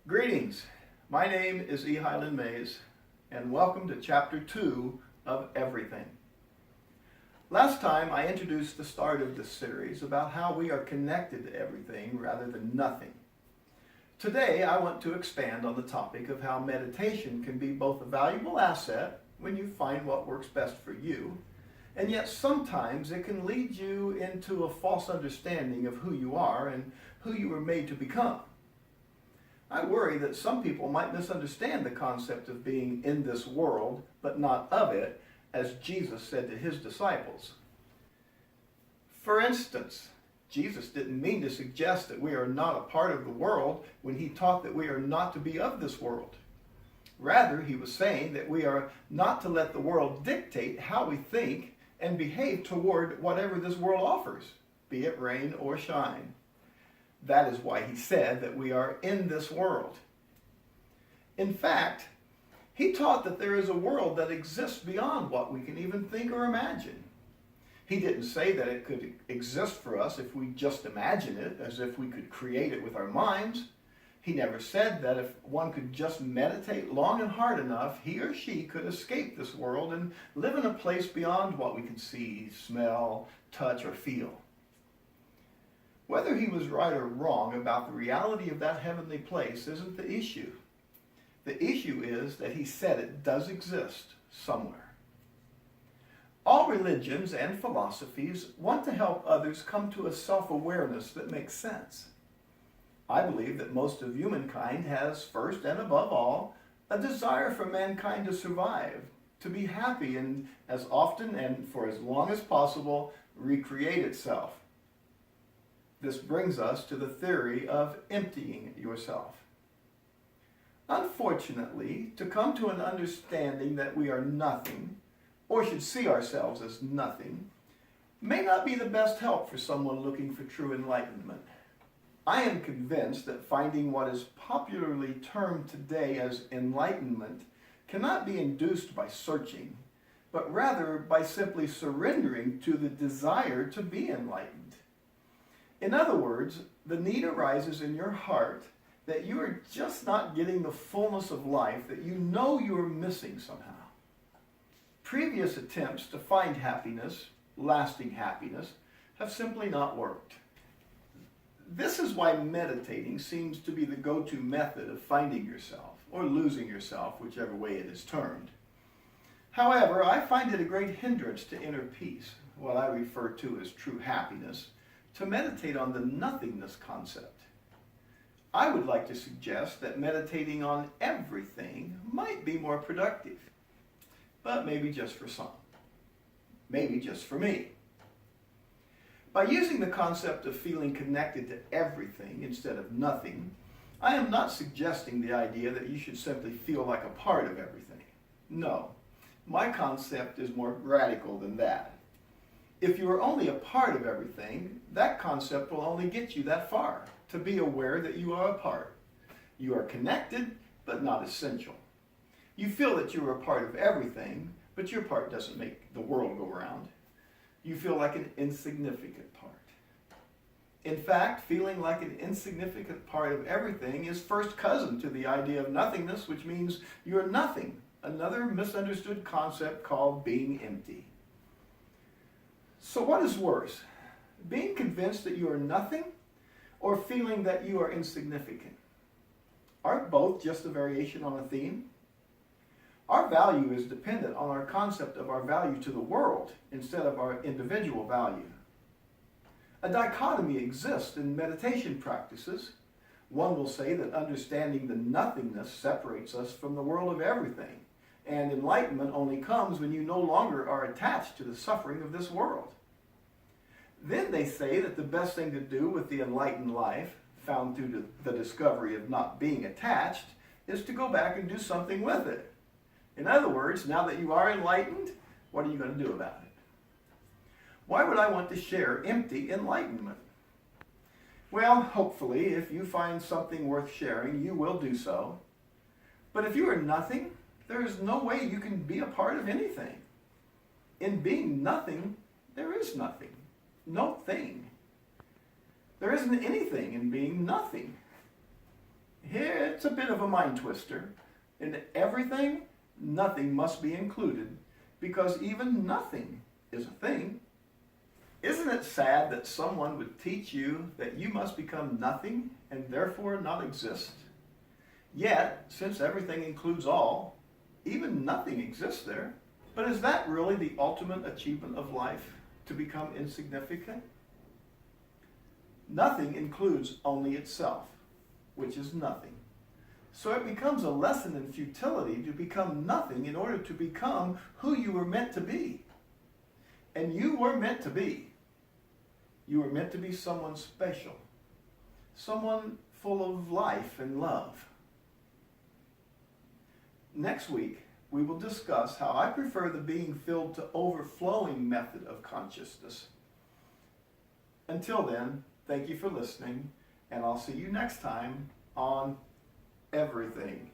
Greetings. My name is Hyland, and welcome to Chapter 2 of Everything. Last time I introduced the start of this series about how we are connected to everything rather than nothing. Today I want to expand on the topic of how meditation can be both a valuable asset when you find what works best for you, and yet sometimes it can lead you into a false understanding of who you are and who you were made to become. I worry that some people might misunderstand the concept of being in this world, but not of it, as Jesus said to his disciples. For instance, Jesus didn't mean to suggest that we are not a part of the world when he taught that we are not to be of this world. Rather, he was saying that we are not to let the world dictate how we think and behave toward whatever this world offers, be it rain or shine. That is why he said that we are in this world. In fact, he taught that there is a world that exists beyond what we can even think or imagine. He didn't say that it could exist for us if we just imagine it, as if we could create it with our minds. He never said that if one could just meditate long and hard enough, he or she could escape this world and live in a place beyond what we can see, smell, touch, or feel. Whether he was right or wrong about the reality of that heavenly place isn't the issue. The issue is that he said it does exist somewhere. All religions and philosophies want to help others come to a self-awareness that makes sense. I believe that most of humankind has, first and above all, a desire for mankind to survive, to be happy, and as often and for as long as possible, recreate itself. This brings us to the theory of emptying yourself. Unfortunately, to come to an understanding that we are nothing, or should see ourselves as nothing, may not be the best help for someone looking for true enlightenment. I am convinced that finding what is popularly termed today as enlightenment cannot be induced by searching, but rather by simply surrendering to the desire to be enlightened. In other words, the need arises in your heart that you are just not getting the fullness of life that you know you are missing somehow. Previous attempts to find happiness, lasting happiness, have simply not worked. This is why meditating seems to be the go-to method of finding yourself, or losing yourself, whichever way it is termed. However, I find it a great hindrance to inner peace, what I refer to as true happiness, to meditate on the nothingness concept. I would like to suggest that meditating on everything might be more productive, but maybe just for some, maybe just for me. By using the concept of feeling connected to everything instead of nothing, I am not suggesting the idea that you should simply feel like a part of everything. No, my concept is more radical than that. If you are only a part of everything, that concept will only get you that far, to be aware that you are a part. You are connected, but not essential. You feel that you are a part of everything, but your part doesn't make the world go round. You feel like an insignificant part. In fact, feeling like an insignificant part of everything is first cousin to the idea of nothingness, which means you are nothing, another misunderstood concept called being empty. So what is worse, being convinced that you are nothing or feeling that you are insignificant? Aren't both just a variation on a theme? Our value is dependent on our concept of our value to the world instead of our individual value. A dichotomy exists in meditation practices. One will say that understanding the nothingness separates us from the world of everything, and enlightenment only comes when you no longer are attached to the suffering of this world. Then they say that the best thing to do with the enlightened life, found through the discovery of not being attached, is to go back and do something with it. In other words, now that you are enlightened, what are you going to do about it? Why would I want to share empty enlightenment? Well, hopefully, if you find something worth sharing, you will do so. But if you are nothing, there is no way you can be a part of anything. In being nothing, there is nothing. No thing. There isn't anything in being nothing. Here it's a bit of a mind twister. In everything, nothing must be included, because even nothing is a thing. Isn't it sad that someone would teach you that you must become nothing and therefore not exist? Yet, since everything includes all, even nothing exists there. But is that really the ultimate achievement of life, to become insignificant? Nothing includes only itself, which is nothing. So it becomes a lesson in futility to become nothing in order to become who you were meant to be. And you were meant to be. You were meant to be someone special, someone full of life and love. Next week, we will discuss how I prefer the being filled to overflowing method of consciousness. Until then, thank you for listening, and I'll see you next time on Everything.